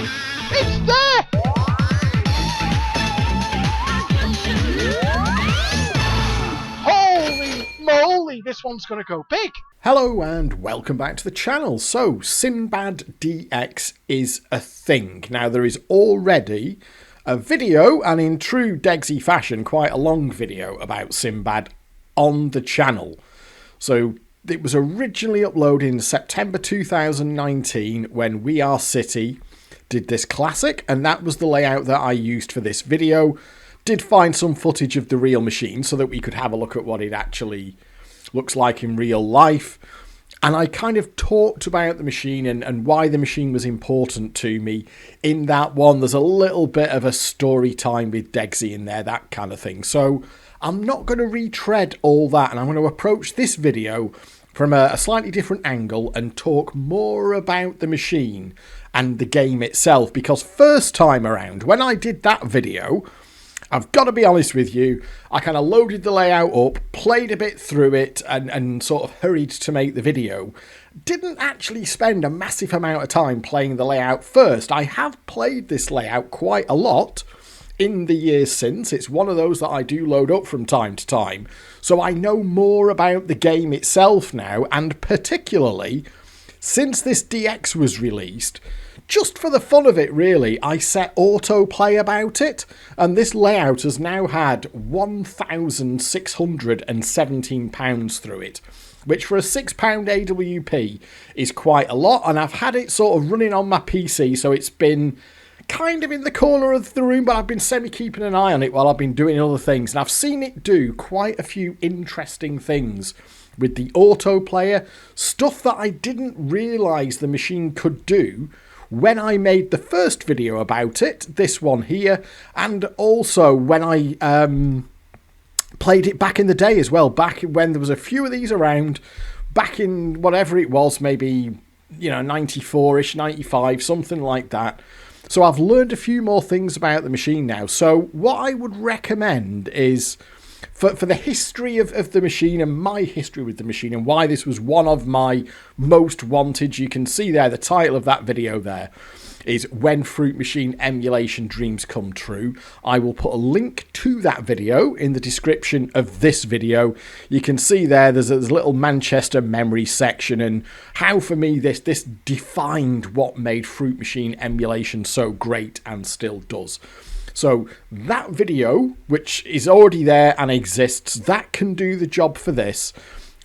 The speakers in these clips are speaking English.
It's there! Holy moly, this one's going to go big. Hello and welcome back to the channel. So, Sinbad DX is a thing. Now, there is already a video, and in true Degsy fashion, quite a long video about Sinbad on the channel. So, it was originally uploaded in September 2019 when We Are City did this classic, and that was the layout that I used for this video. Did find some footage of the real machine so that we could have a look at what it actually looks like in real life. And I kind of talked about the machine and why the machine was important to me in that one. There's a little bit of a story time with Degsy in there, that kind of thing. So I'm not going to retread all that, and I'm going to approach this video from a slightly different angle and talk more about the machine and the game itself. Because first time around, when I did that video, I've got to be honest with you, I kind of loaded the layout up, played a bit through it, and sort of hurried to make the video. Didn't actually spend a massive amount of time playing the layout first. I have played this layout quite a lot in the years since. It's one of those that I do load up from time to time. So I know more about the game itself now, and particularly since this DX was released, just for the fun of it really, I set autoplay about it, and this layout has now had £1,617 through it, which for a £6 AWP is quite a lot, and I've had it sort of running on my PC, so it's been kind of in the corner of the room, but I've been keeping an eye on it while I've been doing other things, and I've seen it do quite a few interesting things with the autoplayer, stuff that I didn't realise the machine could do when I made the first video about it, this one here, and also when I played it back in the day as well, back when there was a few of these around, back in whatever it was, maybe, 94-ish, 95, something like that. So I've learned a few more things about the machine now. So what I would recommend is, for the history of the machine and my history with the machine and why this was one of my most wanted, you can see there, the title of that video there is When Fruit Machine Emulation Dreams Come True. I will put a link to that video in the description of this video. You can see there's a little Manchester memory section and how for me this defined what made Fruit Machine emulation so great and still does. So that video, which is already there and exists, that can do the job for this.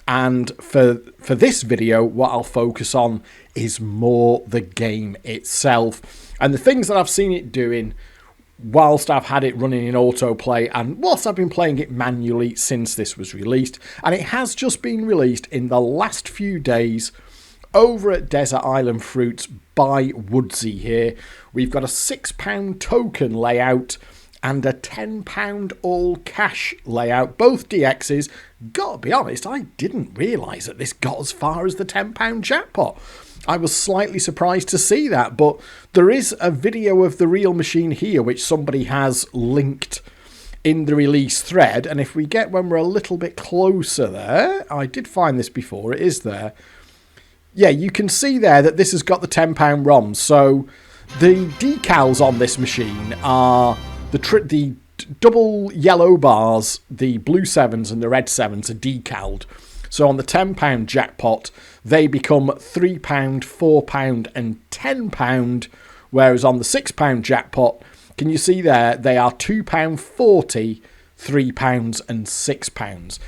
And for this video, what I'll focus on is more the game itself and the things that I've seen it doing whilst I've had it running in autoplay and whilst I've been playing it manually since this was released. And it has just been released in the last few days over at Desert Island Fruits by Woodsy here. We've got a £6 token layout and a £10 all cash layout, both DXs. Gotta be honest, I didn't realise that this got as far as the £10 jackpot. I was slightly surprised to see that, but there is a video of the real machine here which somebody has linked in the release thread, and if we get when we're a little bit closer there, I did find this before, it is there. Yeah, you can see there that this has got the £10 ROMs. So the decals on this machine are the double yellow bars, the blue 7s and the red 7s are decaled. So on the £10 jackpot, they become £3, £4 and £10, whereas on the £6 jackpot, can you see there, they are £2.40, £3 and £6.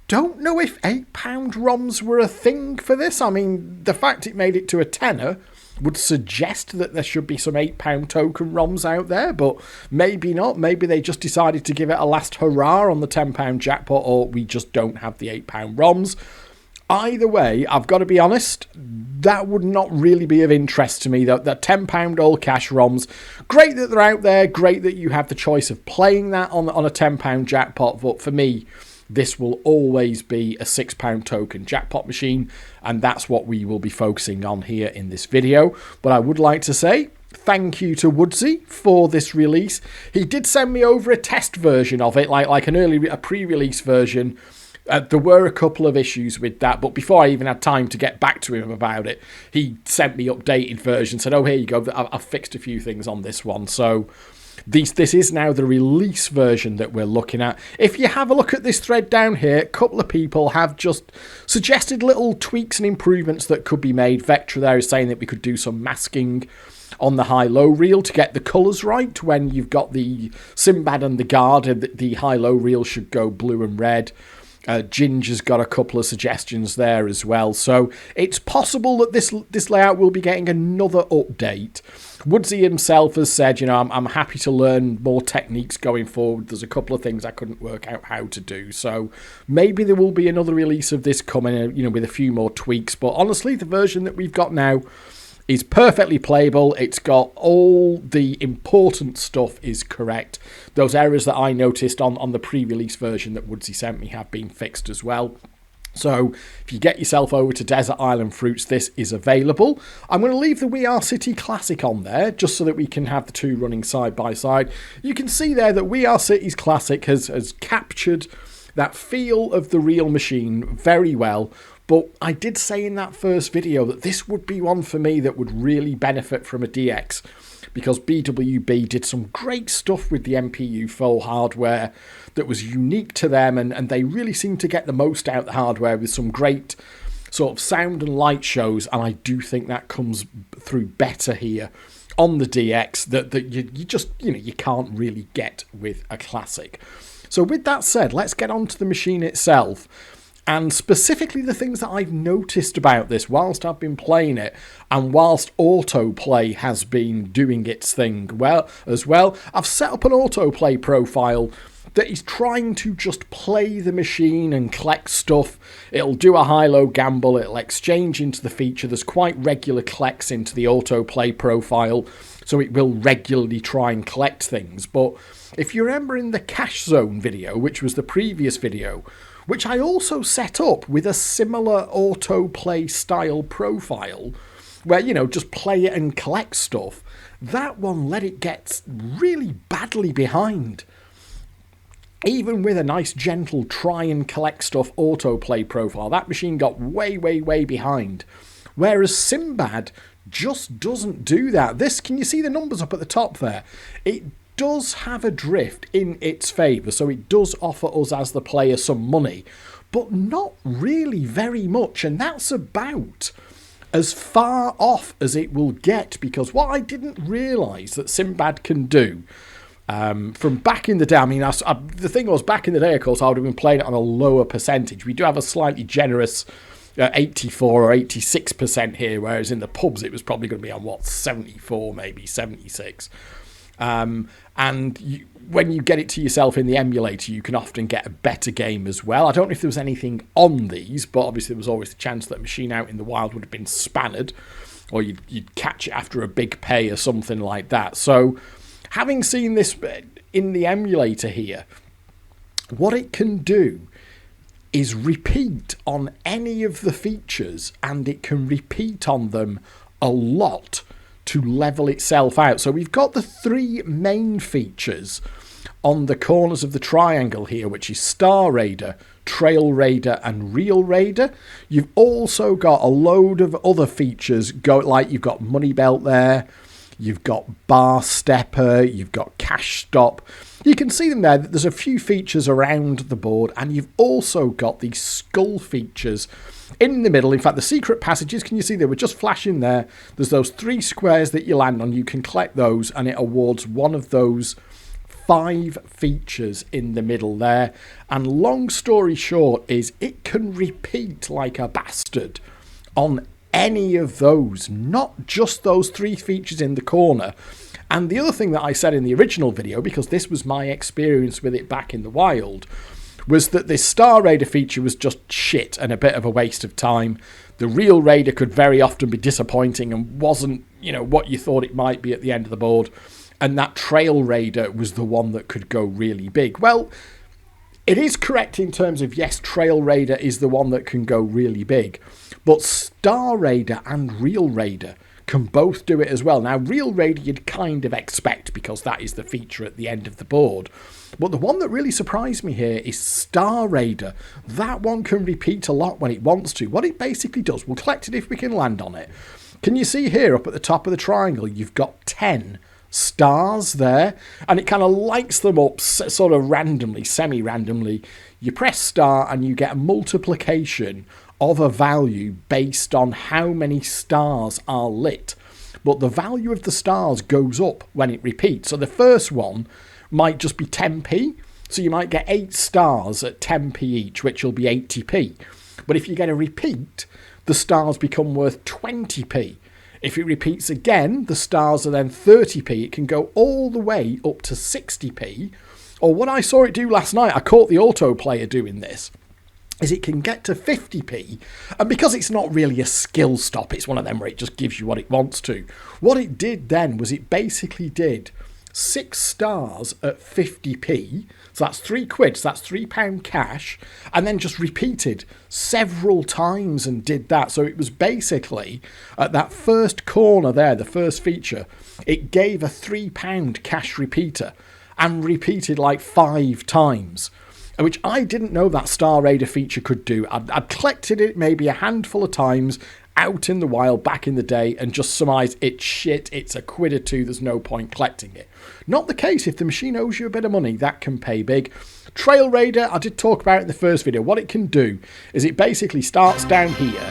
Don't know if £8 ROMs were a thing for this. I mean, the fact it made it to a tenner would suggest that there should be some £8 token ROMs out there, but maybe not. Maybe they just decided to give it a last hurrah on the £10 jackpot, or we just don't have the £8 ROMs. Either way, I've got to be honest, that would not really be of interest to me. The £10 all cash ROMs, great that they're out there, great that you have the choice of playing that on a £10 jackpot, but for me, this will always be a £6 token jackpot machine, and that's what we will be focusing on here in this video. But I would like to say thank you to Woodsy for this release. He did send me over a test version of it, like a pre-release version, There were a couple of issues with that, but before I even had time to get back to him about it, he sent me updated version, said, oh, here you go, I've fixed a few things on this one. So this is now the release version that we're looking at. If you have a look at this thread down here, a couple of people have just suggested little tweaks and improvements that could be made. Vectra there is saying that we could do some masking on the high-low reel to get the colours right. When you've got the Sinbad and the guard, the high-low reel should go blue and red. Ginger's got a couple of suggestions there as well. So it's possible that this layout will be getting another update. Woodsy himself has said, you know, I'm happy to learn more techniques going forward. There's a couple of things I couldn't work out how to do. So maybe there will be another release of this coming, you know, with a few more tweaks. But honestly, the version that we've got now is perfectly playable. It's got all the important stuff is correct. Those errors that I noticed on the pre-release version that Woodsy sent me have been fixed as well. So if you get yourself over to Desert Island Fruits, this is available. I'm going to leave the We Are City Classic on there just so that we can have the two running side by side. You can see there that We Are City's Classic has captured that feel of the real machine very well. But I did say in that first video that this would be one for me that would really benefit from a DX, because BWB did some great stuff with the MPU full hardware that was unique to them, and they really seemed to get the most out of the hardware with some great sort of sound and light shows, and I do think that comes through better here on the DX that you just, you know, you can't really get with a classic. So with that said, let's get on to the machine itself. And specifically the things that I've noticed about this whilst I've been playing it and whilst autoplay has been doing its thing well as well. I've set up an autoplay profile that is trying to just play the machine and collect stuff. It'll do a high-low gamble, it'll exchange into the feature. There's quite regular collects into the autoplay profile, so it will regularly try and collect things. But if you remember in the cash zone video, which was the previous video, which I also set up with a similar autoplay style profile, where, you know, just play it and collect stuff, that one let it get really badly behind. Even with a nice gentle try and collect stuff autoplay profile, that machine got way, way, way behind. Whereas Sinbad just doesn't do that. This, can you see the numbers up at the top there? It does have a drift in its favour, so it does offer us as the player some money, but not really very much, and that's about as far off as it will get, because what I didn't realise that Sinbad can do from back in the day, I mean, the thing was, back in the day, of course, I would have been playing it on a lower percentage. We do have a slightly generous 84 or 86% here, whereas in the pubs it was probably going to be on, what, 74, maybe 76. And when you get it to yourself in the emulator, you can often get a better game as well. I don't know if there was anything on these, but obviously there was always the chance that a machine out in the wild would have been spanned, or you'd catch it after a big pay or something like that. So having seen this in the emulator here, what it can do is repeat on any of the features, and it can repeat on them a lot to level itself out. So we've got the three main features on the corners of the triangle here, which is Star Raider, Trail Raider and Real Raider. You've also got a load of other features, like you've got Money Belt there, you've got Bar Steppa, you've got Cash Stop. You can see them there. There's a few features around the board, and you've also got these skull features in the middle. In fact, the secret passages, can you see they were just flashing there? There's those three squares that you land on. You can collect those, and it awards one of those 5 features in the middle there. And long story short is it can repeat like a bastard on any of those, not just those 3 features in the corner. And the other thing that I said in the original video, because this was my experience with it back in the wild, was that this Star Raider feature was just shit and a bit of a waste of time. The Real Raider could very often be disappointing and wasn't, you know, what you thought it might be at the end of the board. And that Trail Raider was the one that could go really big. Well, it is correct in terms of, yes, Trail Raider is the one that can go really big. But Star Raider and Real Raider can both do it as well. Now, Real Raider you'd kind of expect because that is the feature at the end of the board. But the one that really surprised me here is Star Raider. That one can repeat a lot when it wants to. What it basically does, we'll collect it if we can land on it. Can you see here up at the top of the triangle, you've got 10 stars there, and it kind of lights them up sort of randomly, semi-randomly. You press star and you get a multiplication of a value based on how many stars are lit. But the value of the stars goes up when it repeats. So the first one might just be 10p. So you might get 8 stars at 10p each, which will be 80p. But if you get a repeat, the stars become worth 20p. If it repeats again, the stars are then 30p. It can go all the way up to 60p. Or what I saw it do last night, I caught the auto player doing this, is it can get to 50p. And because it's not really a skill stop, it's one of them where it just gives you what it wants to. What it did then was it basically did 6 stars at 50p. So that's £3, so that's £3 cash, and then just repeated several times and did that. So it was basically at that first corner there, the first feature, it gave a £3 cash repeater and repeated like 5 times, which I didn't know that Star Raider feature could do. I'd collected it maybe a handful of times out in the wild back in the day and just surmised it's shit, it's a £1 or £2, there's no point collecting it. Not the case. If the machine owes you a bit of money, that can pay big. Trail Raider, I did talk about it in the first video. What it can do is it basically starts down here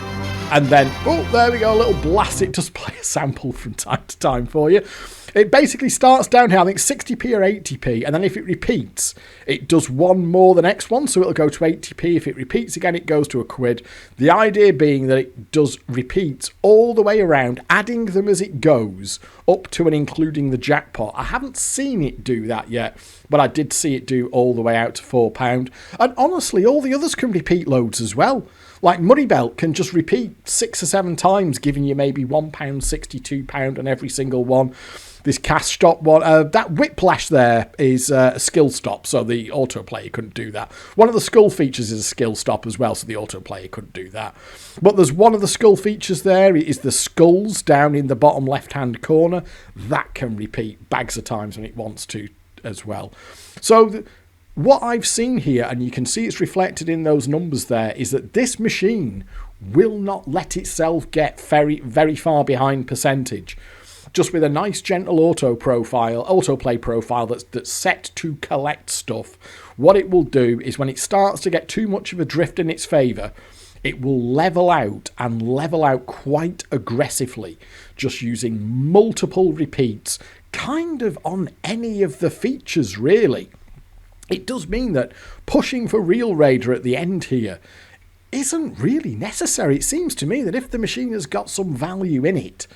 and then, oh, there we go, a little blast. It does play a sample from time to time for you. It basically starts down here, I think 60p or 80p, and then if it repeats, it does one more the next one, so it'll go to 80p. If it repeats again, it goes to £1. The idea being that it does repeats all the way around, adding them as it goes, up to and including the jackpot. I haven't seen it do that yet, but I did see it do all the way out to £4. And honestly, all the others can repeat loads as well. Like Muddy Belt can just repeat 6 or 7 times, giving you maybe £1, £62 on every single one. This cast stop one, that Whip Lash there is a skill stop, so the auto player couldn't do that. One of the skull features is a skill stop as well, so the auto player couldn't do that. But there's one of the skull features there, is the skulls down in the bottom left-hand corner. That can repeat bags of times when it wants to as well. So what I've seen here, and you can see it's reflected in those numbers there, is that this machine will not let itself get very, very far behind percentage. Just with a nice gentle autoplay profile that's set to collect stuff, what it will do is when it starts to get too much of a drift in its favour, it will level out and level out quite aggressively, just using multiple repeats, kind of on any of the features really. It does mean that pushing for Real Raider at the end here isn't really necessary. It seems to me that if the machine has got some value in it,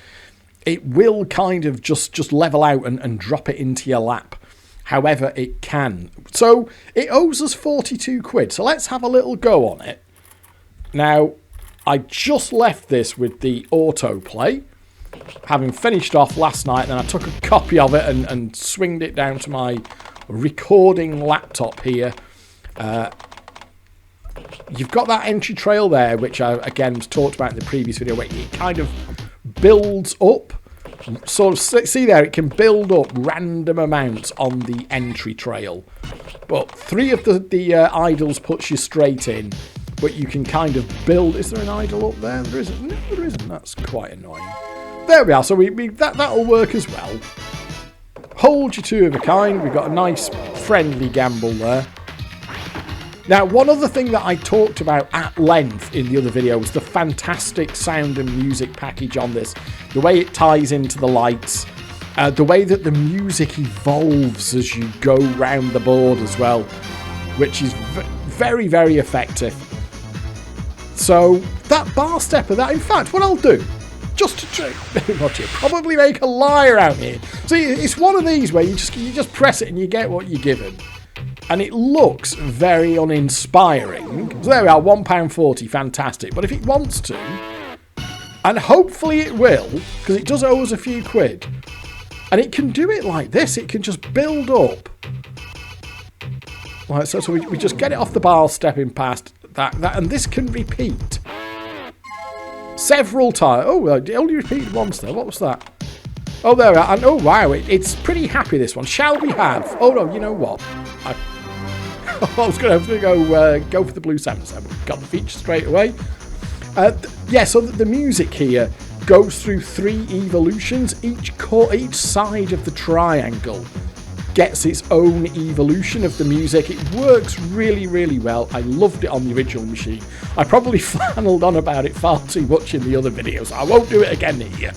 it will kind of just level out and drop it into your lap however it can. So it owes us £42. So let's have a little go on it. Now, I just left this with the autoplay, having finished off last night. Then I took a copy of it and swinged it down to my recording laptop here. You've got that entry trail there, which I, again, was talked about in the previous video, where it kind of builds up. Sort of see there, it can build up random amounts on the entry trail, but 3 of the idols puts you straight in, but you can kind of build. Is there an idol up there? There isn't. No, there isn't. That's quite annoying. There we are. So that'll work as well. Hold your 2 of a kind. We've got a nice friendly gamble there. Now, one other thing that I talked about at length in the other video was the fantastic sound and music package on this. The way it ties into the lights, the way that the music evolves as you go round the board as well, which is very, very effective. So, that Bar Steppa, in fact, what I'll do, just to probably make a liar out here. See, it's one of these where you just press it and you get what you're given. And it looks very uninspiring. So there we are, £1.40, fantastic. But if it wants to, and hopefully it will, because it does owe us a few quid, and it can do it like this, it can just build up. Right, so we just get it off the bar, stepping past that, and this can repeat. several times. Oh, it only repeated once there. What was that? Oh, there we are. And, oh, wow. It's pretty happy, this one. Shall we have... Oh, no, you know what? I was going to go for the blue salmon. Got the feature straight away. Yeah, so the music here goes through 3 evolutions. Each side of the triangle gets its own evolution of the music. It works really, really well. I loved it on the original machine. I probably flannelled on about it far too much in the other videos. I won't do it again here.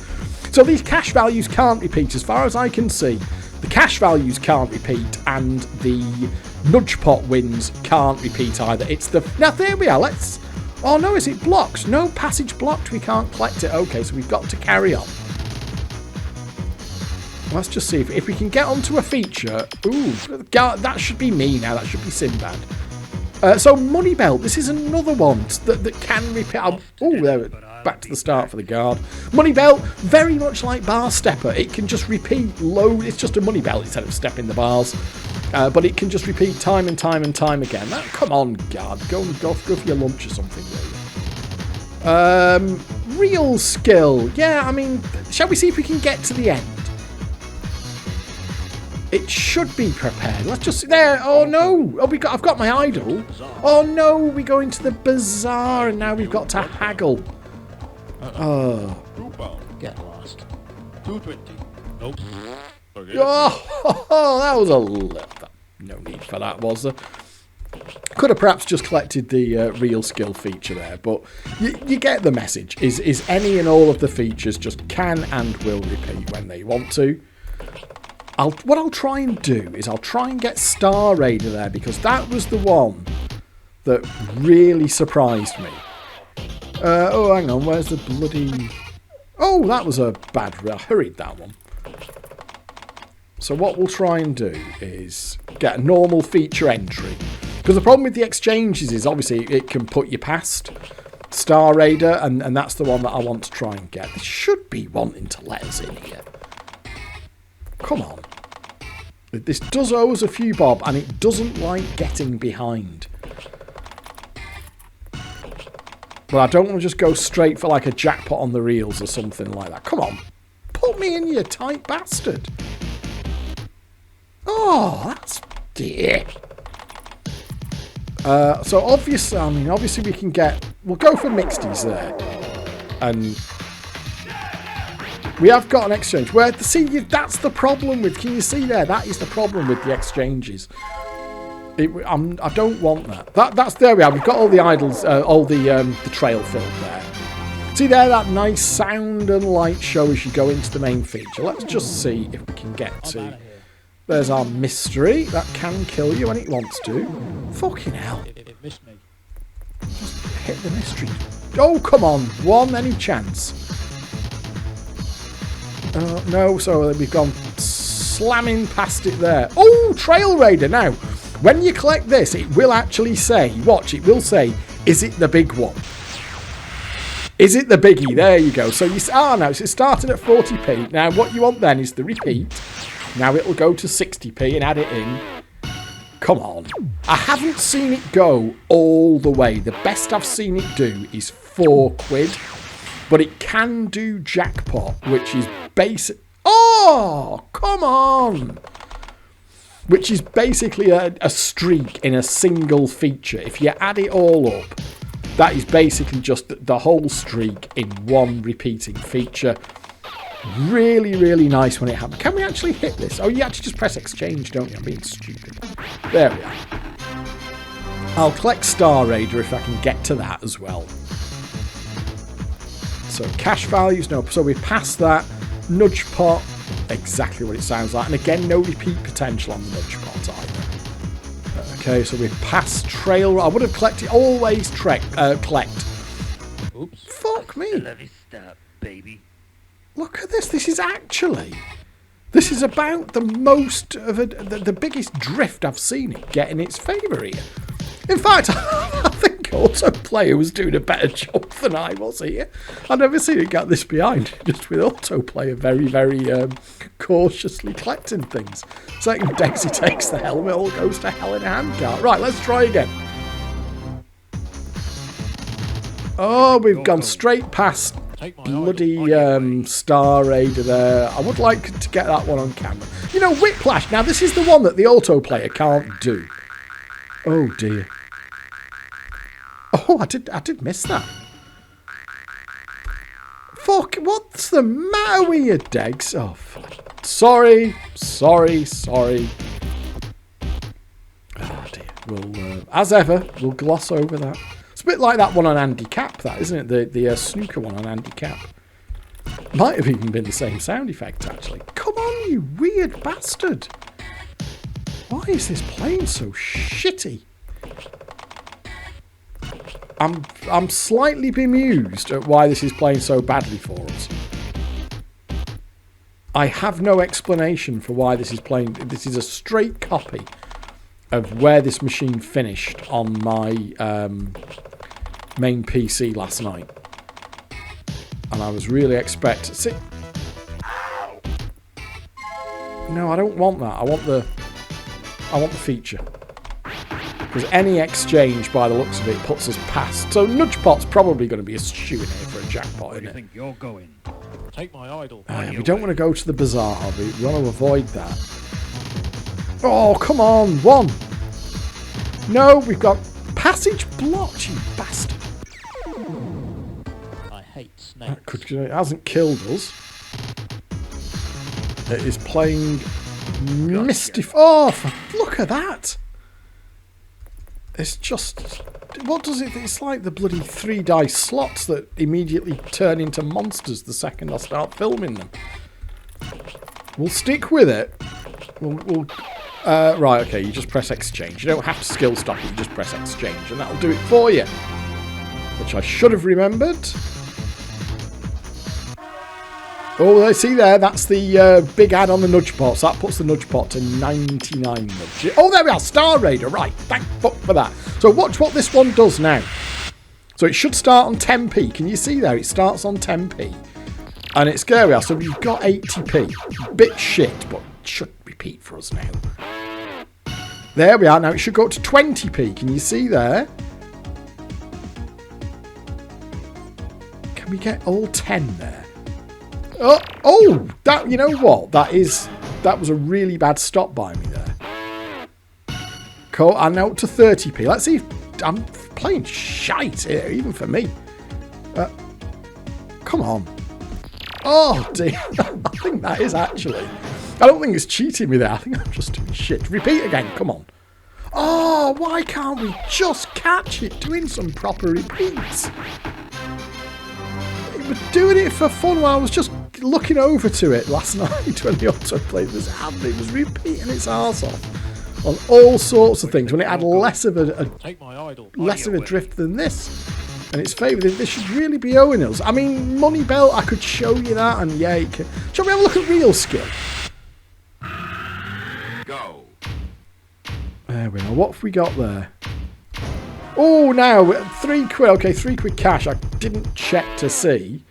So these cash values can't repeat as far as I can see. The cash values can't repeat and the nudge pot wins can't repeat either. It's the... Now there we are. Let's... Oh no, is it blocked? No, passage blocked. We can't collect it. Okay, so we've got to carry on. Let's just see if we can get onto a feature. Ooh, that should be me now. That should be Sinbad. So Money Belt. This is another one that can repeat. Oh, there. Back to the start for the guard. Money Belt, very much like Bar Steppa. It can just repeat low. It's just a money belt instead of stepping the bars. But it can just repeat time and time and time again. Come on, guard. Go for your lunch or something, will you? Real skill. Yeah, I mean, shall we see if we can get to the end? It should be prepared. Let's just... There. Oh, no. Oh, I've got my idol. Oh, no. We go into the bazaar and now we've got to haggle. Oh. Get lost. 220. Nope. Okay. Oh, that was no need for that, was there? Could have perhaps just collected the real skill feature there, but you get the message. Is any and all of the features just can and will repeat when they want to. What I'll try and do is I'll try and get Star Raider there because that was the one that really surprised me. Oh, hang on, where's the bloody... Oh, that was a bad... I hurried that one. So what we'll try and do is get a normal feature entry. Because the problem with the exchanges is obviously it can put you past Star Raider, and that's the one that I want to try and get. This should be wanting to let us in here. Come on. This does owe us a few bob, and it doesn't like getting behind. But I don't want to just go straight for like a jackpot on the reels or something like that. Come on. Put me in, you tight bastard. Oh, that's dear. So obviously we can get... We'll go for mixties there. And we have got an exchange. That's the problem with... Can you see there? That is the problem with the exchanges. I don't want that. There we are. We've got all the idols, all the trail filled there. See there, that nice sound and light show as you go into the main feature. Let's just see if we can get to... There's our mystery. That can kill you when it wants to. Fucking hell. It missed me. Just hit the mystery. Oh, come on. One, any chance? No, so we've gone slamming past it there. Oh, Trail Raider. Now, when you collect this, it will actually say, watch, it will say, is it the big one? Is it the biggie? There you go. So you no, so it started at 40p. Now, what you want then is the repeat. Now it'll go to 60p and add it in. Come on. I haven't seen it go all the way. The best I've seen it do is £4. But it can do jackpot, which is basic. Oh, come on. Which is basically a streak in a single feature. If you add it all up, that is basically just the whole streak in one repeating feature. Really, really nice when it happens. Can we actually hit this? Oh, you actually just press exchange, don't you? I'm being stupid. There we are. I'll collect Star Raider if I can get to that as well. So cash values, no. So we've passed that. Nudge pot, exactly what it sounds like. And again, no repeat potential on the nudge pot either. Okay, so we've passed trail. I would have collected, always collect. Oops. Fuck me. Let me stop, baby. Look at this. This is about the most of the biggest drift I've seen it get in its favour here. In fact, I think Autoplayer was doing a better job than I was here. I've never seen it get this behind, just with Autoplayer very, very cautiously collecting things. Second Daisy takes the helmet, all goes to hell in a handcart. Right, let's try again. Oh, we've gone straight past Take my bloody idol on your way. Star Raider there. I would like to get that one on camera. You know, Whip Lash. Now, this is the one that the autoplayer can't do. Oh, dear. Oh, I did miss that. Fuck, what's the matter with you, Degs? Oh, fuck. Sorry. Oh, dear. We'll, as ever, we'll gloss over that. It's a bit like that one on Andy Cap, that, isn't it? The snooker one on Andy Cap. Might have even been the same sound effect, actually. Come on, you weird bastard. Why is this playing so shitty? I'm slightly bemused at why this is playing so badly for us. I have no explanation for why this is playing. This is a straight copy of where this machine finished on my main PC last night. And I was really expecting... See? No, I don't want that. I want the feature. Because any exchange, by the looks of it, puts us past. So Nudgepot's probably going to be a shoe in here for a jackpot, Where do isn't you it? think you're going? Take my idol. We don't want to go to the bazaar. We want to avoid that. Oh, come on. One. No, we've got passage blocked, you bastard. I hate snakes. It hasn't killed us. It is playing Mystif. Oh, look at that. It's just... What does it... It's like the bloody 3 dice slots that immediately turn into monsters the second I start filming them. We'll stick with it. Right, okay, you just press exchange. You don't have to skill stop it, you just press exchange, and that'll do it for you. Which I should have remembered. Oh, I see there, that's the big ad on the nudge pot. So that puts the nudge pot to 99 nudge. Oh, there we are, Star Raider, right. Thank fuck for that. So watch what this one does now. So it should start on 10p. Can you see there? It starts on 10p. And it's scary. So we've got 80p. Bit shit, but it should repeat for us now. There we are. Now it should go up to 20p. Can you see there? Can we get all 10 there? Oh, that, you know what? That was a really bad stop by me there. Cool, and now up to 30p. Let's see if I'm playing shite here, even for me. Come on. Oh, dear. I think that is actually... I don't think it's cheating me there. I think I'm just doing shit. Repeat again. Come on. Oh, why can't we just catch it doing some proper repeats? It was doing it for fun while I was just looking over to it last night when the autoplay was happening. It was repeating its arse off on all sorts of things when it had less of a drift than this. And it's favoured. This should really be owing us. I mean, Money Belt, I could show you that, and yeah, you can. Shall we have a look at real skill? Go. There we are. What have we got there? Oh, now, £3. Okay, £3 cash. I didn't check to see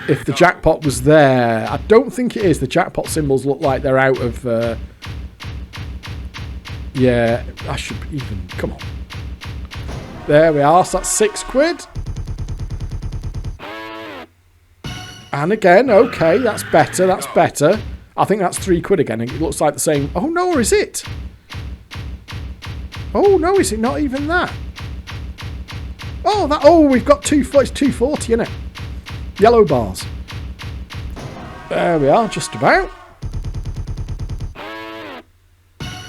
if the jackpot was there. I don't think it is. The jackpot symbols look like they're out of... yeah, I should even... Come on. There we are. So that's £6. And again, okay, that's better. That's better. I think that's £3 again. It looks like the same... Oh, no, or is it? Oh, no, is it not even that? Oh, that... Oh, we've got it's 240, isn't it? Yellow bars. There we are, just about.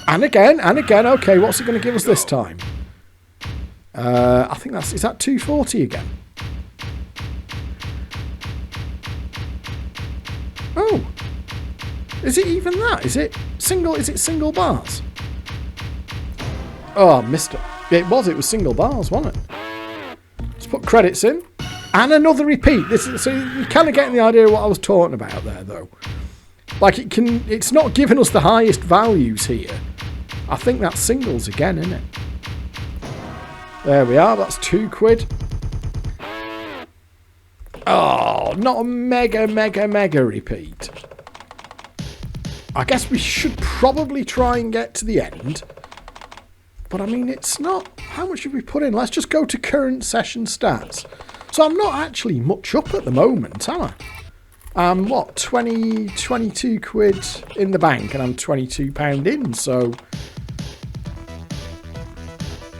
And again. Okay, what's it going to give us this time? I think that's... Is that 240 again? Oh. Is it even that? Is it single bars? Oh, I missed it. It was single bars, wasn't it? Let's put credits in. And another repeat. So you're kind of getting the idea of what I was talking about there, though. Like, it's not giving us the highest values here. I think that's singles again, isn't it? There we are. That's £2. Oh, not a mega repeat. I guess we should probably try and get to the end. But, I mean, it's not how much have we put in? Let's just go to current session stats. So I'm not actually much up at the moment, am I? What, 22 quid in the bank, and I'm £22 in, so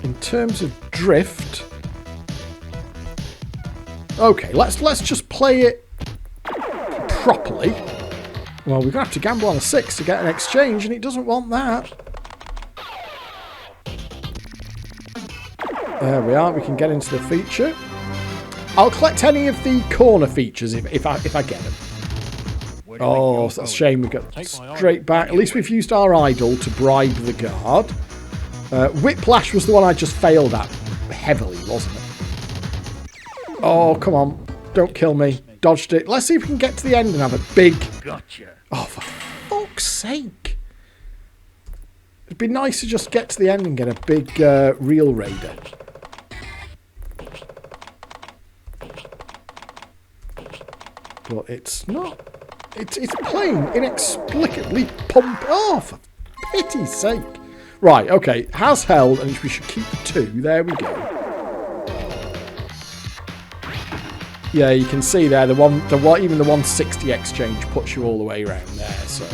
in terms of drift, okay, let's just play it properly. Well, we're going to have to gamble on a 6 to get an exchange, and it doesn't want that. There we are, we can get into the feature. I'll collect any of the corner features if I get them. Oh, that's a shame we got straight back. At least we've used our idol to bribe the guard. Whip Lash was the one I just failed at heavily, wasn't it? Oh, come on. Don't kill me. Dodged it. Let's see if we can get to the end and have a big... Gotcha. Oh, for fuck's sake. It'd be nice to just get to the end and get a big real raider. But it's not. It's plain, inexplicably pump. Oh, for pity's sake. Right, okay. Has held, and we should keep the 2. There we go. Yeah, you can see there, even the 160 exchange puts you all the way around there, so...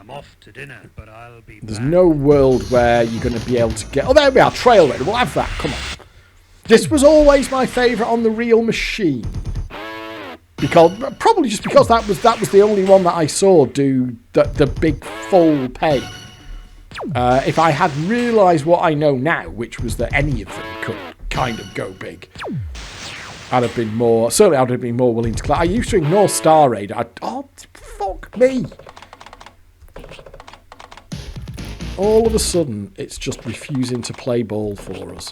I'm off to dinner, but I'll be There's back. no world where you're going to be able to get... Oh, there we are, Trail Raider. We'll have that, come on. This was always my favourite on the real machine. Probably just because that was the only one that I saw do the big full pay. If I had realised what I know now, which was that any of them could kind of go big, I'd have been more willing to collect. I used to ignore Star Raider. Oh, fuck me. All of a sudden, it's just refusing to play ball for us.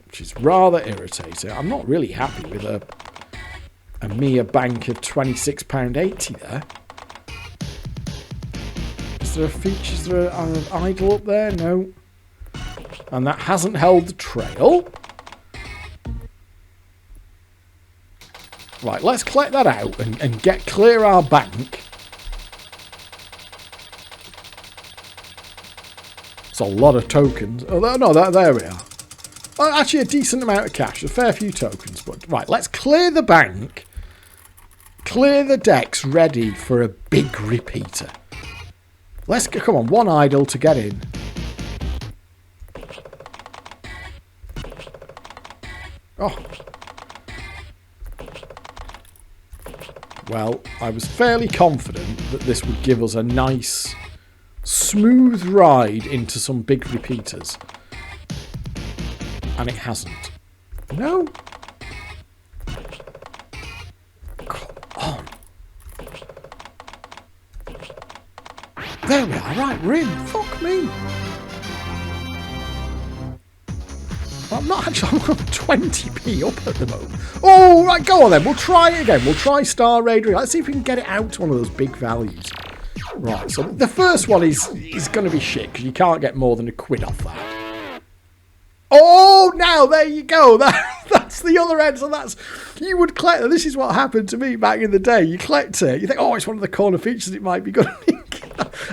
Which is rather irritating. I'm not really happy with a mere bank of £26.80 there. Is there a feature? Is there an idol up there? No. And that hasn't held the trail. Right, let's collect that out and clear our bank. It's a lot of tokens. Oh, no, there we are. Actually, a decent amount of cash. A fair few tokens. But right, let's clear the bank. Clear the decks ready for a big repeater. Let's go. Come on, 1 idol to get in. Oh. Well, I was fairly confident that this would give us a nice, smooth ride into some big repeaters. And it hasn't. No. Come on. There we are. Right, we're in. Fuck me. I'm not actually. I'm on 20p up at the moment. Oh, right. Go on then. We'll try it again. We'll try Star Raider. Let's see if we can get it out to one of those big values. Right. So the first one is going to be shit because you can't get more than £1 off that. Oh, now there you go. That's the other end. So you would collect. This is what happened to me back in the day. You collect it. You think, oh, it's one of the corner features. It might be good.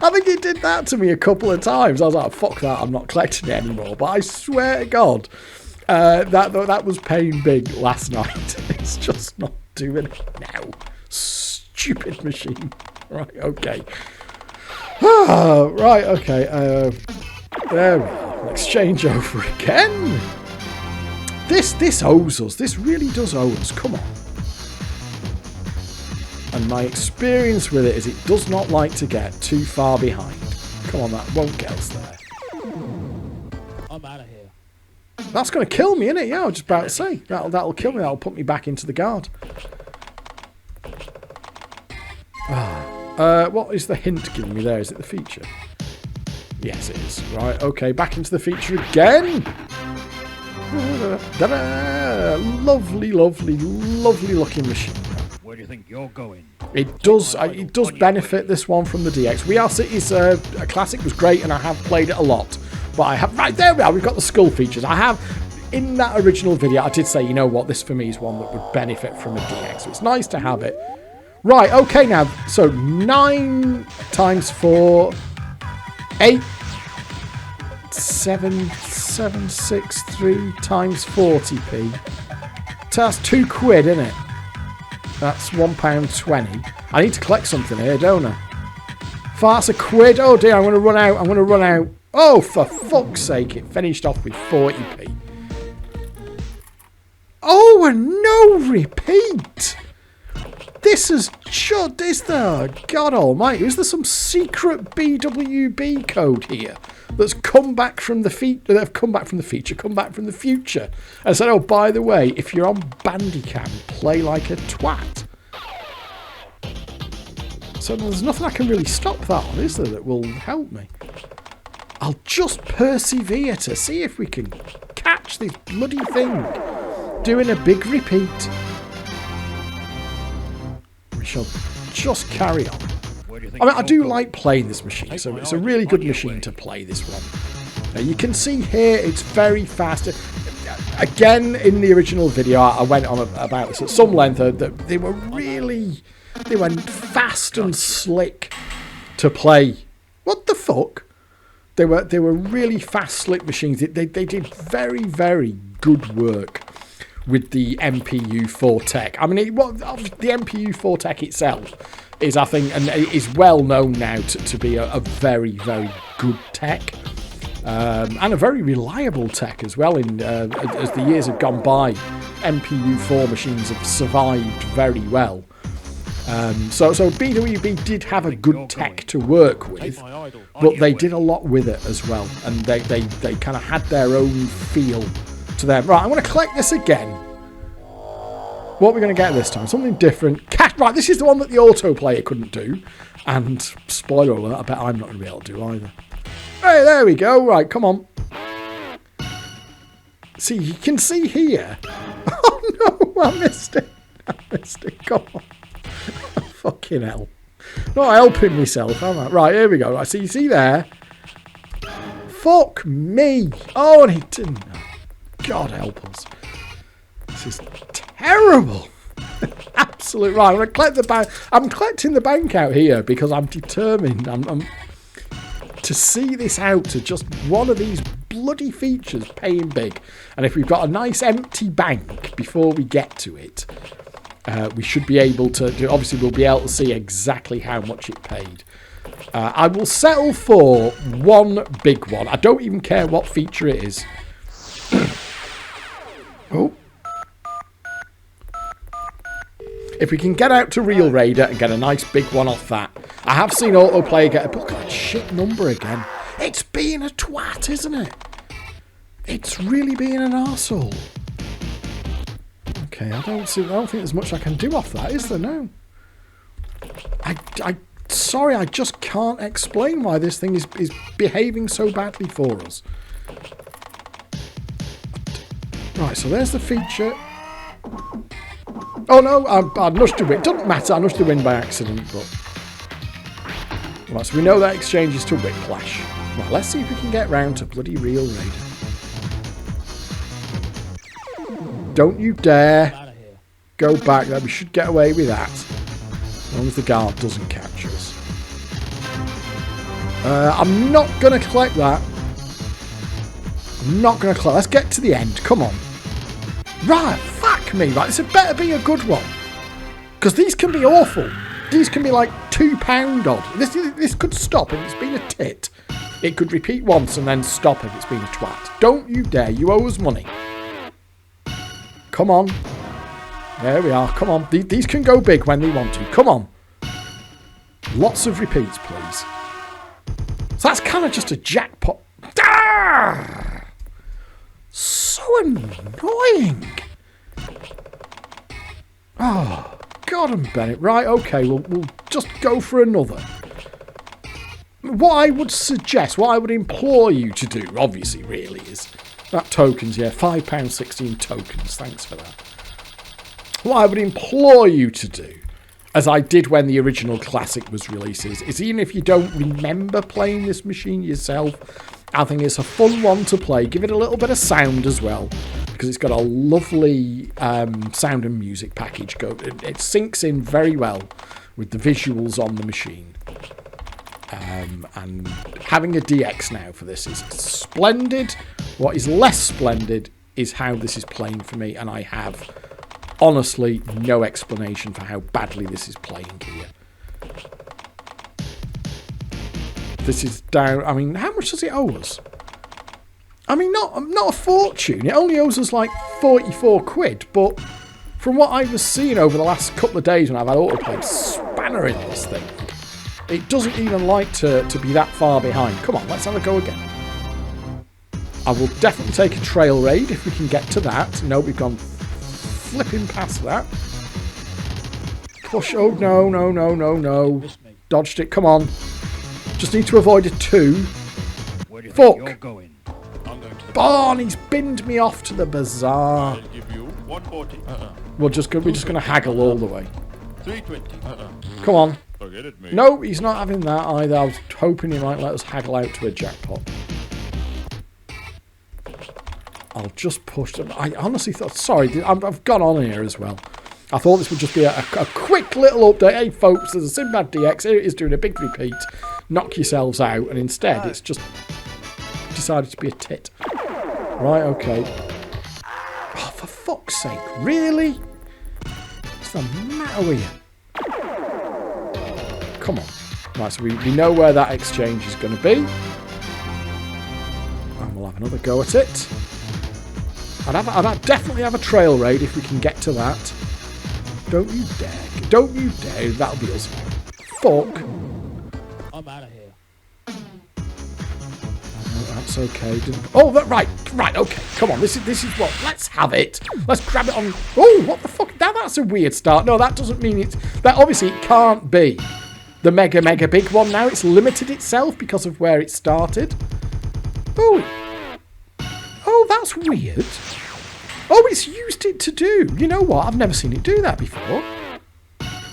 I think it did that to me a couple of times. I was like, fuck that. I'm not collecting it anymore. But I swear to God, that was paying big last night. It's just not doing it now. Stupid machine. Right. Okay. Right. Okay. There we are. Exchange over again. This owes us. This really does owe us. Come on. And my experience with it is it does not like to get too far behind. Come on, that won't get us there. I'm out of here. That's going to kill me, isn't it? Yeah, I was just about to say. That'll kill me. That'll put me back into the guard. What is the hint giving me there? Is it the feature? Yes, it is. Right, okay, back into the feature again. Da-da. Lovely, lovely, lovely looking machine. Where do you think you're going? It does benefit this one from the DX. VR City's a classic, was great, and I have played it a lot. But I have, right, there we are, we've got the skull features. I have, in that original video, I did say, you know what, this for me is one that would benefit from a DX. So it's nice to have it. Right, okay now, so 9 times 4... 8, 7763 times 40p. So that's £2, isn't it? That's £1.20. I need to collect something here, don't I? If that's a quid, oh dear, I'm going to run out. I'm going to run out. Oh, for fuck's sake, it finished off with 40p. Oh, and no repeat. This is just, is there? God almighty, is there some secret BWB code here that's come back from the come back from the future and said, oh, by the way, if you're on Bandicam, play like a twat. So there's nothing I can really stop that on, is there, that will help me? I'll just persevere to see if we can catch this bloody thing doing a big repeat. We shall just carry on. I mean, I do like playing this machine, so it's a really good machine to play this one. Now, you can see here it's very fast. Again, in the original video, I went on about this at some length. That they were fast and slick to play. What the fuck? They were really fast, slick machines. They did very, very good work with the MPU4 tech. I mean, the MPU4 tech itself is, I think, and is well known now to be a very, very good tech. And a very reliable tech as well. As the years have gone by, MPU4 machines have survived very well. So BWB did have a good tech to work with, but they did a lot with it as well, and they kind of had their own feel to them. Right, I'm going to collect this again. What are we going to get this time? Something different. Right, this is the one that the autoplayer couldn't do, and spoiler alert, I bet I'm not going to be able to do either. Hey, there we go. Right, come on. See, you can see here. Oh no, I missed it. Come on. Fucking hell. Not helping myself, am I? Right, here we go. Right, so you see there. Fuck me. Oh, and he didn't. God help us. This is terrible. Absolute. Right, I'm going to collect the bank. I'm collecting the bank out here because I'm determined. I'm to see this out to just one of these bloody features paying big. And if we've got a nice empty bank before we get to it, we should be able to, obviously we'll be able to see exactly how much it paid. I will settle for one big one. I don't even care what feature it is. Oh. If we can get out to Real Raider and get a nice big one off that. I have seen autoplay get a fucking shit number again. It's being a twat, isn't it? It's really being an arsehole. Okay, I don't think there's much I can do off that, is there? No. Sorry, I just can't explain why this thing is behaving so badly for us. Right, so there's the feature. Oh no, I nudged the win. It doesn't matter, I nudged the win by accident, but... Right, so we know that exchanges to Whip Lash. Right, let's see if we can get round to bloody Real Raider. Don't you dare go back there. We should get away with that. As long as the guard doesn't catch us. I'm not going to collect that. I'm not going to collect. Let's get to the end. Come on. Right, fuck me. Right, this had better be a good one. Because these can be awful. These can be like £2 odd. This could stop if it's been a tit. It could repeat once and then stop if it's been a twat. Don't you dare. You owe us money. Come on. There we are. Come on. These can go big when they want to. Come on. Lots of repeats, please. So that's kind of just a jackpot. Ah! So annoying. Oh, God and Bennett. Right, okay. We'll just go for another. What I would suggest, what I would implore you to do, obviously, really, is... That tokens, yeah, £5.16 tokens. Thanks for that. What I would implore you to do, as I did when the original Classic was released, is even if you don't remember playing this machine yourself, I think it's a fun one to play. Give it a little bit of sound as well, because it's got a lovely sound and music package. It syncs in very well with the visuals on the machine. And having a DX now for this is splendid. What is less splendid is how this is playing for me, and I have honestly no explanation for how badly this is playing here. This is down. I mean, how much does it owe us? I mean, not a fortune. It only owes us like 44 quid, but from what I was seeing over the last couple of days when I've had autoplay spannering this thing, it doesn't even like to be that far behind. Come on, let's have a go again. I will definitely take a trail raid if we can get to that. No, we've gone flipping past that. Push. Oh, no, no, no, no, no. Dodged it. Come on. Just need to avoid a 2. Where do you Fuck. think you're going? I'm going to the Barn, he's binned me off to the bazaar. I'll give you 140. We're just going to haggle all the way. 320. Come on. Forget it, mate. No, he's not having that either. I was hoping he might let us haggle out to a jackpot. I'll just push them. I honestly thought... Sorry, I've gone on here as well. I thought this would just be a quick little update. Hey, folks, there's a Sinbad DX. Here it is doing a big repeat. Knock yourselves out. And instead, it's just decided to be a tit. Right, okay. Oh, for fuck's sake. Really? What's the matter with you? Come on. Right, so we know where that exchange is going to be. And we'll have another go at it. I'd definitely have a trail raid if we can get to that. Don't you dare. Don't you dare. That'll be us. Fuck. I'm out of here. No, that's okay. Oh, right, okay. Come on, this is what. Let's have it. Let's grab it on. Oh, what the fuck? Now that's a weird start. No, that doesn't mean it's... That obviously it can't be the mega big one now. It's limited itself because of where it started. Oh, that's weird. Oh, it's used it to do. You know what? I've never seen it do that before.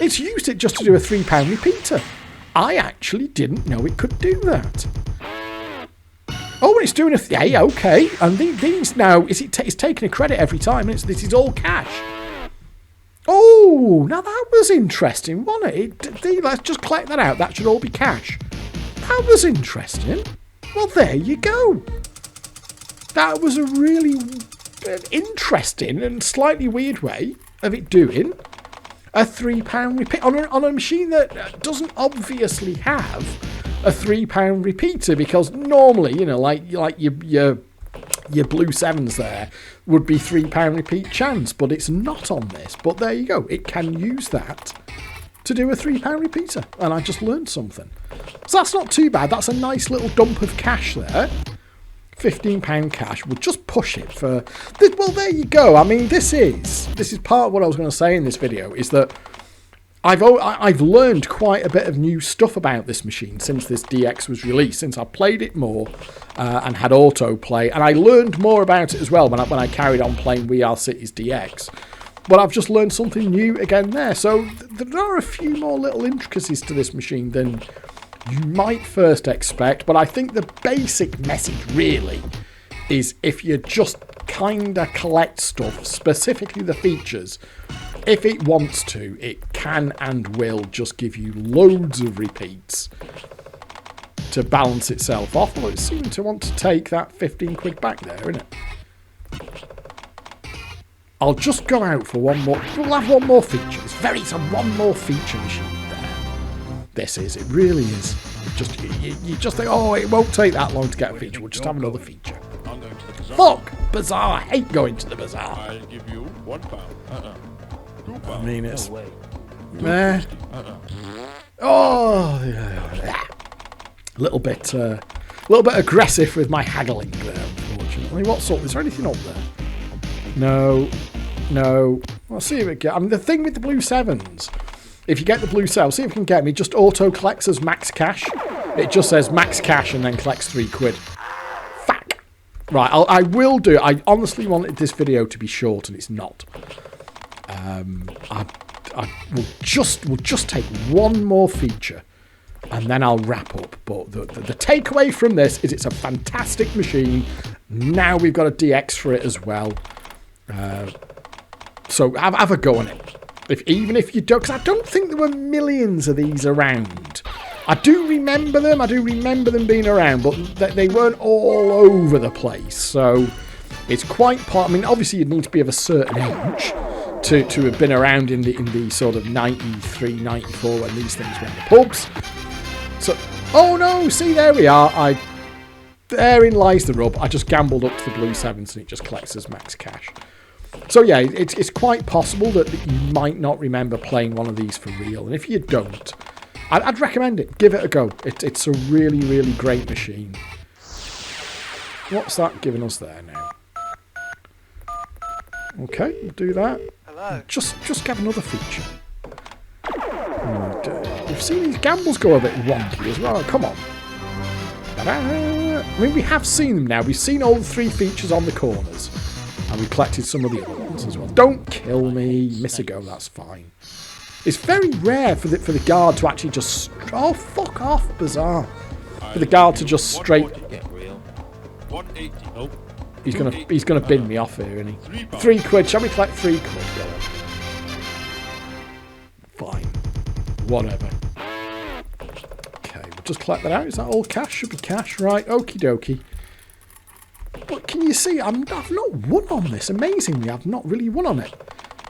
It's used it just to do a £3 repeater. I actually didn't know it could do that. Oh, and it's doing a... Yeah, okay. And these now... It's taking a credit every time. And this is all cash. Oh, now that was interesting, wasn't it? Let's just collect that out. That should all be cash. That was interesting. Well, there you go. That was a really interesting and slightly weird way of it doing a £3 repeat on a machine that doesn't obviously have a £3 repeater, because normally, you know, like your blue sevens there would be £3 repeat chance, but it's not on this. But there you go, it can use that to do a £3 repeater, and I just learned something. So that's not too bad. That's a nice little dump of cash there. £15 cash. We'll just push it for... Well, there you go. I mean, this is part of what I was going to say in this video, is that I've learned quite a bit of new stuff about this machine since this DX was released, since I played it more and had autoplay, and I learned more about it as well when I carried on playing We Are Cities DX. But I've just learned something new again there. So there are a few more little intricacies to this machine than you might first expect, but I think the basic message really is, if you just kind of collect stuff, specifically the features, if it wants to, it can and will just give you loads of repeats to balance itself off. Well, it seemed to want to take that 15 quid back there, innit? I'll just go out for one more. We'll have one more feature. It's a one more feature machine there. This is. It really is. You just think, oh, it won't take that long to get a feature. We'll just have another feature. I'm going to the bazaar. Fuck! Bazaar. I hate going to the bazaar. I'll give you £1. £2. I mean, it's... No way. Meh. Oh, yeah. A little bit aggressive with my haggling there, unfortunately. What's up? Is there anything up there? No. I'll see if it gets... I mean, the thing with the blue sevens, if you get the blue cell, see if you can get me, just auto collects as max cash. It just says max cash and then collects 3 quid. Fuck. Right, I will do it. I honestly wanted this video to be short, and it's not. We'll just take one more feature, and then I'll wrap up. But the takeaway from this is it's a fantastic machine. Now we've got a DX for it as well. So have a go on it. Even if you don't, because I don't think there were millions of these around I do remember them. I do remember them being around, but they weren't all over the place. So it's quite I mean, obviously you'd need to be of a certain age to have been around in the sort of 93, 94 when these things were in the pubs. So, oh no, see, there we are. Therein lies the rub. I just gambled up to the blue sevens and it just collects as max cash. So yeah, it's quite possible that you might not remember playing one of these for real. And if you don't, I'd recommend it. Give it a go. It's a really, really great machine. What's that giving us there now? Okay, we'll do that. Hello. Just get another feature. And, we've seen these gambles go a bit wonky as well. Come on. Ta-da! I mean, we have seen them now. We've seen all the 3 features on the corners. And we collected some of the other ones as well. Don't kill me. Miss a go, that's fine. It's very rare for the guard to actually just... Oh, fuck off, bizarre. For the guard to just straight... Get real. 180. Nope. He's gonna bin me off here, isn't he? 3 quid. Shall we collect 3 quid? Go on. Fine. Whatever. Okay, we'll just collect that out. Is that all cash? Should be cash. Right, okie dokie. But can you see, I've not won on this. Amazingly, I've not really won on it.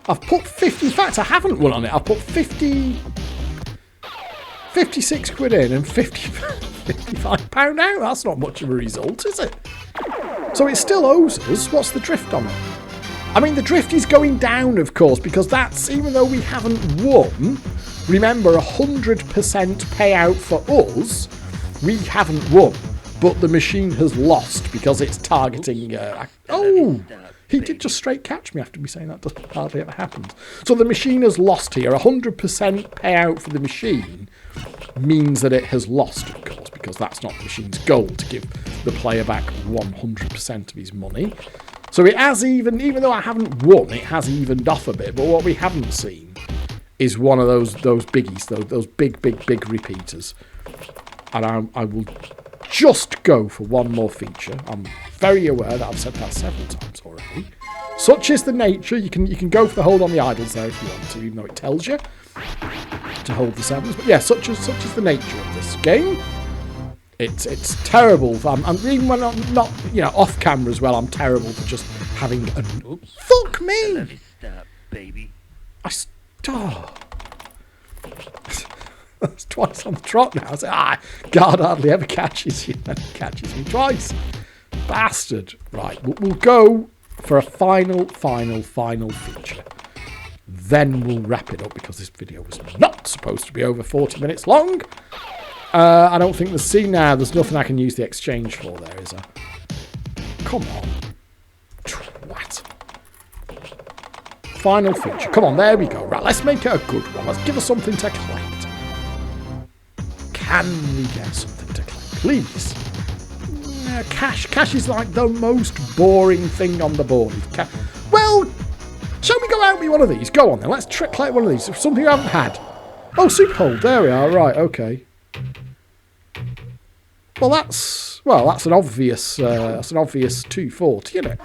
I've put 50... In fact, I haven't won on it. I've put 56 quid in and 55 pound out. That's not much of a result, is it? So it still owes us. What's the drift on it? I mean, the drift is going down, of course, because that's, even though we haven't won, remember, 100% payout for us, we haven't won. But the machine has lost because it's targeting... oh! He did just straight catch me after me saying that doesn't hardly ever happens. So the machine has lost here. 100% payout for the machine means that it has lost, of course, because that's not the machine's goal, to give the player back 100% of his money. So it has even though I haven't won, it has evened off a bit. But what we haven't seen is one of those biggies, those big repeaters. And I will just go for one more feature. I'm very aware that I've said that several times already. Such is the nature. You can go for the hold on the idols there if you want to, even though it tells you to hold the sevens. But yeah, such is the nature of this game. It's terrible. I'm even when I'm not off camera as well. I'm terrible for just having a... Fuck me! Stop, baby. That's twice on the trot now. I say, God hardly ever catches you. Then he catches me twice. Bastard. Right, we'll go for a final feature. Then we'll wrap it up because this video was not supposed to be over 40 minutes long. I don't think there's nothing I can use the exchange for there, is there? Come on. Twat. Final feature. Come on, there we go. Right, let's make it a good one. Let's give us something to collect. Can we get something to collect, please? Cash is like the most boring thing on the board. Well, shall we go out with one of these? Go on then, let's collect one of these. Something I haven't had. Oh, super hold. There we are. Right, okay. Well, that's an obvious 240, isn't it?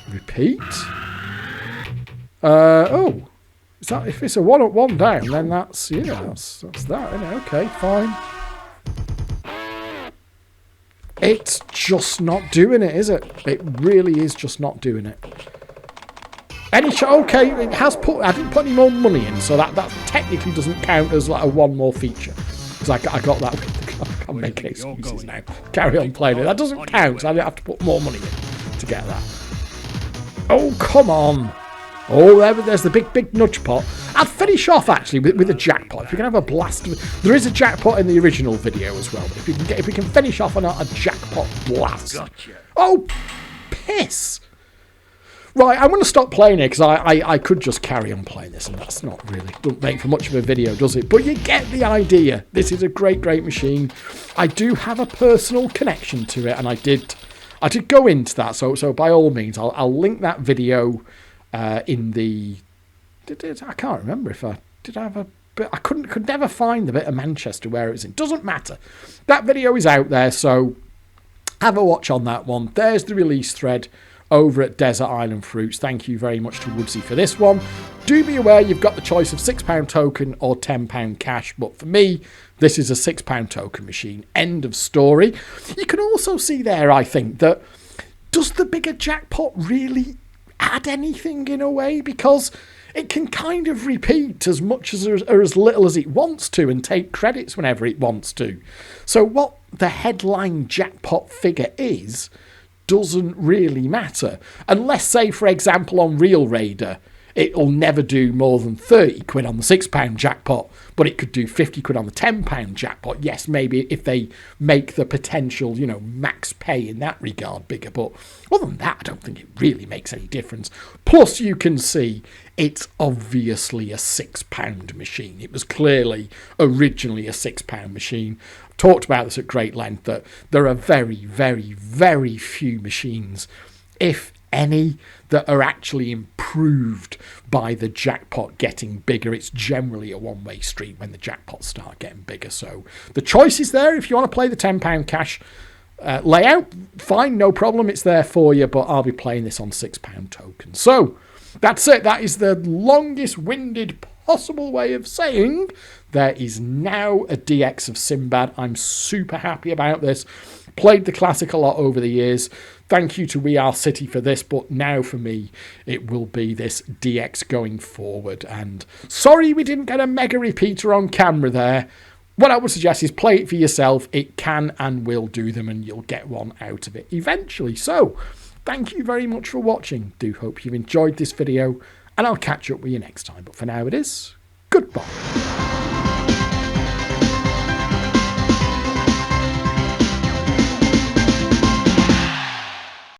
Repeat. Oh. Is that, if it's a 1 up, 1 down, then that's that, isn't it? Okay, fine. It's just not doing it, is it? It really is just not doing it. Okay, it has put... I didn't put any more money in, so that technically doesn't count as like a one more feature. Because I got that with the... I'm making excuses now. Carry on playing it. That doesn't count, so I didn't have to put more money in to get that. Oh, come on. Oh, there's the big nudge pot. I'd finish off actually with a jackpot. If we can have a blast, there is a jackpot in the original video as well. But if we can finish off on a jackpot blast. Gotcha. Oh, piss! Right, I'm going to stop playing it because I could just carry on playing this, and that's not really doesn't make for much of a video, does it? But you get the idea. This is a great machine. I do have a personal connection to it, and I did go into that. So by all means, I'll link that video. In the... I can't remember if I... Did I have a... But I could never find the bit of Manchester where it was in. Doesn't matter. That video is out there, so have a watch on that one. There's the release thread over at Desert Island Fruits. Thank you very much to Woodsy for this one. Do be aware you've got the choice of £6 token or £10 cash, but for me, this is a £6 token machine. End of story. You can also see there, I think, that does the bigger jackpot really add anything in a way? Because it can kind of repeat as much as or as little as it wants to and take credits whenever it wants to. So what the headline jackpot figure is doesn't really matter. Unless, say, for example, on Real Raider, it'll never do more than 30 quid on the £6 jackpot, but it could do 50 quid on the £10 jackpot. Yes, maybe if they make the potential, max pay in that regard bigger, but other than that, I don't think it really makes any difference. Plus, you can see it's obviously a £6 machine. It was clearly originally a £6 machine. I've talked about this at great length, that there are very, very, very few machines, if any, that are actually improved by the jackpot getting bigger. It's generally a one-way street when the jackpots start getting bigger. So the choice is there. If you want to play the £10 cash layout, fine, no problem. It's there for you, but I'll be playing this on £6 tokens. So that's it. That is the longest-winded possible way of saying there is now a DX of Sinbad. I'm super happy about this. Played the classic a lot over the years. Thank you to We Are City for this, but now for me, it will be this DX going forward. And sorry we didn't get a mega repeater on camera there. What I would suggest is play it for yourself. It can and will do them, and you'll get one out of it eventually. So, thank you very much for watching. Do hope you've enjoyed this video, and I'll catch up with you next time. But for now, it is goodbye.